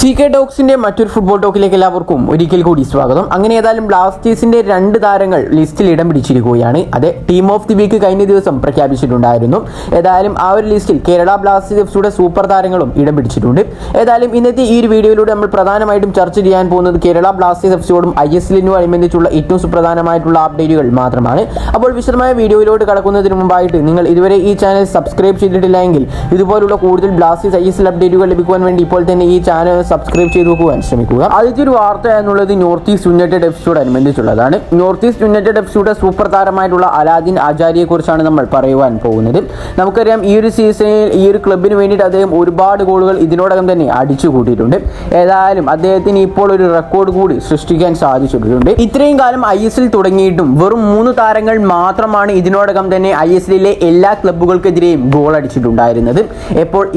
CK ടോക്സിന്റെ മറ്റൊരു football ടോക്കിലേക്ക് എല്ലാവർക്കും ഒരിക്കൽ കൂടി സ്വാഗതം. അങ്ങനെ ഏതായാലും ബ്ലാസ്റ്റേഴ്സിന്റെ രണ്ട് താരങ്ങൾ ലിസ്റ്റിൽ ഇടം പിടിച്ചിരിക്കുകയാണ്. അതെ, ടീം ഓഫ് ദി വീക്ക് കഴിഞ്ഞ ദിവസം പ്രഖ്യാപിച്ചിട്ടുണ്ടായിരുന്നു. ഏതായാലും ആ ഒരു ലിസ്റ്റിൽ കേരള ബ്ലാസ്റ്റേഴ്സ് എഫ്സിയുടെ സൂപ്പർ താരങ്ങളും ഇടം പിടിച്ചിട്ടുണ്ട്. ഏതായാലും ഇന്നത്തെ ഈ ഒരു വീഡിയോയിലൂടെ നമ്മൾ പ്രധാനമായിട്ടും ചർച്ച ചെയ്യാൻ പോകുന്നത് കേരള ബ്ലാസ്റ്റേഴ്സ് എഫ്സിയോടും ISL അനുബന്ധിച്ചുള്ള ഏറ്റവും സുപ്രധാനമായിട്ടുള്ള അപ്ഡേറ്റുകൾ മാത്രമാണ്. അപ്പോൾ വിശദമായ വീഡിയോയിലോട്ട് കടക്കുന്നതിന് മുമ്പായിട്ട് നിങ്ങൾ ഇതുവരെ ഈ ചാനൽ സബ്സ്ക്രൈബ് ചെയ്തിട്ടില്ല എങ്കിൽ ഇതുപോലുള്ള കൂടുതൽ ബ്ലാസ്റ്റേഴ്സ് ISL അപ്ഡേറ്റുകൾ ലഭിക്കുവാൻ വേണ്ടി ഇപ്പോൾ തന്നെ ഈ ചാനൽ സബ്സ്ക്രൈബ് ചെയ്ത് നോക്കുവാൻ ശ്രമിക്കുക. ആദ്യത്തെ ഒരു വാർത്ത എന്നുള്ളത് നോർത്ത് ഈസ്റ്റ് യുണൈറ്റഡ് എഫ്സിയോട് അനുബന്ധിച്ചുള്ളതാണ്. നോർത്ത് ഈസ്റ്റ് യുണൈറ്റഡ് എഫ്സിയുടെ സൂപ്പർ താരമായിട്ടുള്ള അലാദിൻ അജാരിയെ കുറിച്ചാണ് നമ്മൾ പറയുവാൻ പോകുന്നത്. നമുക്കറിയാം ഈ ഒരു സീസണിൽ ഈ ഒരു ക്ലബിന് വേണ്ടിയിട്ട് അദ്ദേഹം ഒരുപാട് ഗോളുകൾ ഇതിനോടകം തന്നെ അടിച്ചു കൂട്ടിയിട്ടുണ്ട്. ഏതായാലും അദ്ദേഹത്തിന് ഇപ്പോൾ ഒരു റെക്കോർഡ് കൂടി സൃഷ്ടിക്കാൻ സാധിച്ചിട്ടുണ്ട്. ഇത്രയും കാലം ISL തുടങ്ങിയിട്ടും വെറും 3 താരങ്ങൾ മാത്രമാണ് ഇതിനോടകം തന്നെ ISLിലെ എല്ലാ ക്ലബ്ബുകൾക്കെതിരെയും ഗോൾ അടിച്ചിട്ടുണ്ടായിരുന്നത്.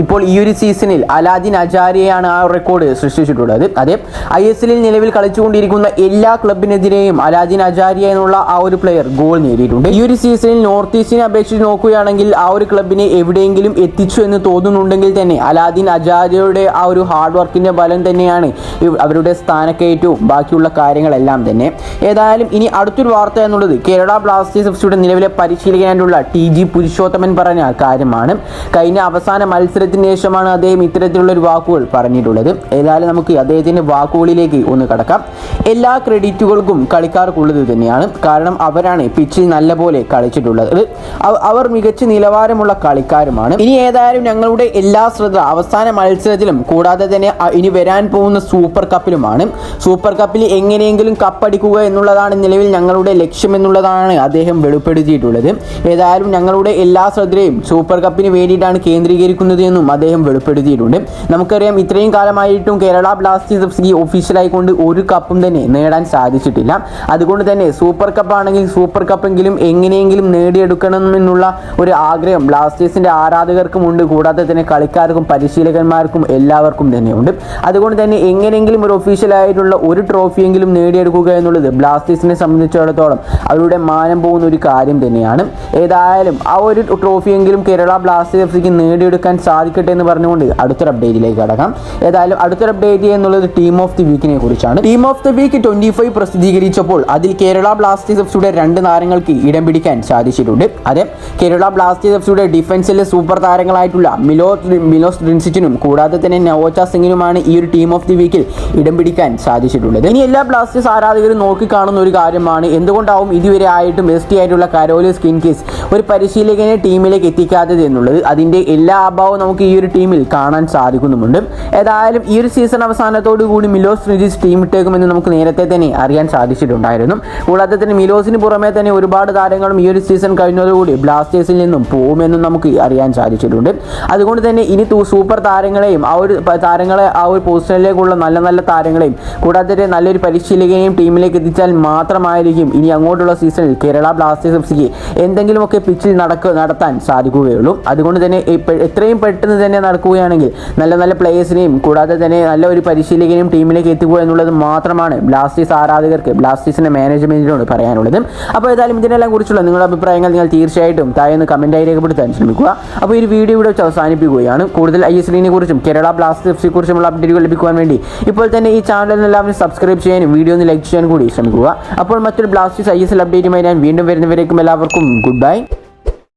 ഇപ്പോൾ ഈ ഒരു സീസണിൽ അലാദിൻ അജാരിയെയാണ് ആ റെക്കോർഡ് സൃഷ്ടിച്ചിട്ടുള്ളത്. അതെ, ISLിൽ നിലവിൽ കളിച്ചുകൊണ്ടിരിക്കുന്ന എല്ലാ ക്ലബിനെതിരെയും അലാദിൻ അജാരിയ എന്നുള്ള ആ ഒരു പ്ലെയർ ഗോൾ നേടിയിട്ടുണ്ട്. ഈ ഒരു സീസണിൽ നോർത്ത് ഈസ്റ്റിനെ അപേക്ഷിച്ച് നോക്കുകയാണെങ്കിൽ ആ ഒരു ക്ലബിനെ എവിടെയെങ്കിലും എത്തിച്ചു എന്ന് തോന്നുന്നുണ്ടെങ്കിൽ തന്നെ അലാദിൻ അജാരിയയുടെ ആ ഒരു ഹാർഡ് വർക്കിന്റെ ബലം തന്നെയാണ് അവരുടെ സ്ഥാനക്കയറ്റവും ബാക്കിയുള്ള കാര്യങ്ങളെല്ലാം തന്നെ. ഏതായാലും ഇനി അടുത്തൊരു വാർത്ത എന്നുള്ളത് കേരള ബ്ലാസ്റ്റേഴ്സ് എഫ്സിയുടെ നിലവിലെ പരിശീലകനായിട്ടുള്ള TG പുരുഷോത്തമൻ പറഞ്ഞ കാര്യമാണ്. കഴിഞ്ഞ അവസാന മത്സരത്തിന് ശേഷമാണ് അദ്ദേഹം ഇത്തരത്തിലുള്ള ഒരു വാക്കുകൾ പറഞ്ഞിട്ടുള്ളത്. ഏതായാലും നമുക്ക് അദ്ദേഹത്തിന്റെ വാക്കുകളിലേക്ക് ഒന്ന് കടക്കാം. എല്ലാ ക്രെഡിറ്റുകൾക്കും കളിക്കാർക്കുള്ളത് തന്നെയാണ്. കാരണം അവരാണ് പിച്ചിൽ നല്ലപോലെ കളിച്ചിട്ടുള്ളത്. അവർ മികച്ച നിലവാരമുള്ള കളിക്കാരുമാണ്. ഇനി ഏതായാലും ഞങ്ങളുടെ എല്ലാ ശ്രദ്ധ അവസാന മത്സരത്തിലും കൂടാതെ തന്നെ ഇനി വരാൻ പോകുന്ന സൂപ്പർ കപ്പിലുമാണ്. സൂപ്പർ കപ്പിൽ എങ്ങനെയെങ്കിലും കപ്പടിക്കുക എന്നുള്ളതാണ് നിലവിൽ ഞങ്ങളുടെ ലക്ഷ്യം എന്നുള്ളതാണ് അദ്ദേഹം വെളിപ്പെടുത്തിയിട്ടുള്ളത്. ഏതായാലും ഞങ്ങളുടെ എല്ലാ ശ്രദ്ധയും സൂപ്പർ കപ്പിന് വേണ്ടിയിട്ടാണ് കേന്ദ്രീകരിക്കുന്നത് എന്നും അദ്ദേഹം വെളിപ്പെടുത്തിയിട്ടുണ്ട്. നമുക്കറിയാം ഇത്രയും കാലമായിട്ടും കേരള ബ്ലാസ്റ്റേഴ്സ് എഫ്സിക്ക് ഒഫീഷ്യലായിക്കൊണ്ട് ഒരു കപ്പും തന്നെ നേടാൻ സാധിച്ചിട്ടില്ല. അതുകൊണ്ട് തന്നെ സൂപ്പർ കപ്പ് ആണെങ്കിൽ സൂപ്പർ കപ്പെങ്കിലും എങ്ങനെയെങ്കിലും നേടിയെടുക്കണം എന്നുള്ള ഒരു ആഗ്രഹം ബ്ലാസ്റ്റേഴ്സിന്റെ ആരാധകർക്കും ഉണ്ട്. കൂടാതെ തന്നെ കളിക്കാർക്കും പരിശീലകന്മാർക്കും എല്ലാവർക്കും തന്നെയുണ്ട്. അതുകൊണ്ട് തന്നെ എങ്ങനെയെങ്കിലും ഒരു ഒഫീഷ്യലായിട്ടുള്ള ഒരു ട്രോഫിയെങ്കിലും നേടിയെടുക്കുക എന്നുള്ളത് ബ്ലാസ്റ്റേഴ്സിനെ സംബന്ധിച്ചിടത്തോളം അവരുടെ മാനം പോകുന്ന ഒരു കാര്യം തന്നെയാണ്. ഏതായാലും ആ ഒരു ട്രോഫിയെങ്കിലും കേരള ബ്ലാസ്റ്റേഴ്സ് എഫ്സിക്ക് നേടിയെടുക്കാൻ സാധിക്കട്ടെ എന്ന് പറഞ്ഞുകൊണ്ട് അടുത്തൊരു അപ്ഡേറ്റിലേക്ക് കടക്കാം. ഏതായാലും അടുത്തൊരു അപ്ഡേറ്റ് എന്നുള്ളത് ടീം ഓഫ് ദി വീക്കിനെ കുറിച്ചാണ്. ടീം ഓഫ് ദി വീക്ക് 25 പ്രസിദ്ധീകരിച്ചപ്പോൾ അതിൽ കേരള ബ്ലാസ്റ്റേഴ്സ് എഫ്സിയുടെ 2 താരങ്ങൾക്ക് ഇടം പിടിക്കാൻ സാധിച്ചിട്ടുണ്ട്. അതെ, കേരള ബ്ലാസ്റ്റേഴ്സ് എഫ്സിയുടെ ഡിഫൻസിലെ സൂപ്പർ താരങ്ങളായിട്ടുള്ള മിലോസ് ഡ്രിൻസിച്ചിനും കൂടാതെ തന്നെ നവോച്ച സിംഗിനുമാണ് ഈ ഒരു ടീം ഓഫ് ദി വീക്കിൽ ഇടം പിടിക്കാൻ സാധിച്ചിട്ടുള്ളത്. ഇനി എല്ലാ ബ്ലാസ്റ്റേഴ്സ് ആരാധകരും നോക്കിക്കാണുന്ന ഒരു കാര്യമാണ് എന്തുകൊണ്ടാവും ഇതുവരെ ആയിട്ടും ബെസ്റ്റ് ആയിട്ടുള്ള കരോലിസ് കിൻകിസ് ഒരു പരിശീലകനെ ടീമിലേക്ക് എത്തിക്കാത്തത് എന്നുള്ളത്. അതിന്റെ എല്ലാ അഭാവവും നമുക്ക് ഈ ഒരു ടീമിൽ കാണാൻ സാധിക്കുന്നുമുണ്ട്. ഏതായാലും ഈ ഒരു സീസൺ അവസാനത്തോടു കൂടി മിലോസ് ഡ്രിൻസിച്ച് ടീം ഇട്ടേക്കുമെന്ന് നമുക്ക് നേരത്തെ തന്നെ അറിയാൻ സാധിച്ചിട്ടുണ്ടായിരുന്നു. കൂടാതെ തന്നെ മിലോസിന് പുറമെ തന്നെ ഒരുപാട് താരങ്ങളും ഈ ഒരു സീസൺ കഴിഞ്ഞതോടുകൂടി ബ്ലാസ്റ്റേഴ്സിൽ നിന്നും പോകുമെന്നും നമുക്ക് അറിയാൻ സാധിച്ചിട്ടുണ്ട്. അതുകൊണ്ട് തന്നെ ഇനി സൂപ്പർ താരങ്ങളെയും ആ ഒരു പൊസിഷനിലേക്കുള്ള നല്ല നല്ല താരങ്ങളെയും കൂടാതെ തന്നെ നല്ലൊരു പരിശീലകനെയും ടീമിലേക്ക് എത്തിച്ചാൽ മാത്രമായിരിക്കും ഇനി അങ്ങോട്ടുള്ള സീസണിൽ കേരള ബ്ലാസ്റ്റേഴ്സ് എഫ്സിക്ക് എന്തെങ്കിലുമൊക്കെ പിച്ചിൽ നടത്താൻ സാധിക്കുകയുള്ളൂ. അതുകൊണ്ട് തന്നെ എത്രയും പെട്ടെന്ന് തന്നെ നടക്കുകയാണെങ്കിൽ നല്ല നല്ല പ്ലേയേഴ്സിനെയും കൂടാതെ തന്നെ നല്ല ഒരു പരിശീലകനെയും ടീമിലേക്ക് എത്തിക്കുക എന്നുള്ളത് മാത്രമാണ് ബ്ലാസ്റ്റേഴ്സ് ആരാധകർക്ക് ബ്ലാസ്റ്റേഴ്സിന്റെ മാനേജ്മെന്റിനോട് പറയാനുള്ളത്. അപ്പോൾ ഏതായാലും ഇതിനെല്ലാം കുറിച്ചുള്ള നിങ്ങളുടെ അഭിപ്രായങ്ങൾ നിങ്ങൾ തീർച്ചയായിട്ടും താഴെ കമന്റായി രേഖപ്പെടുത്താൻ ശ്രമിക്കുക. അപ്പോൾ ഈ വീഡിയോ ഇവിടെ വെച്ച് അവസാനിപ്പിക്കുകയാണ്. കൂടുതൽ ISLിനെ കുറിച്ചും കേരള ബ്ലാസ്റ്റേഴ്സ് എഫ്സിയെ കുറിച്ചുമുള്ള അപ്ഡേറ്റുകൾ ലഭിക്കുവാൻ വേണ്ടി ഇപ്പോൾ തന്നെ ഈ ചാനൽ എല്ലാവരും സബ്സ്ക്രൈബ് ചെയ്യാനും വീഡിയോ ഒന്ന് ലൈക്ക് ചെയ്യാൻ കൂടി ശ്രമിക്കുക. അപ്പോൾ മറ്റൊരു ബ്ലാസ്റ്റേഴ്സ് ISL അപ്ഡേറ്റുമായി ഞാൻ വീണ്ടും വരുന്നവരേക്കും എല്ലാവർക്കും ഗുഡ് ബൈ.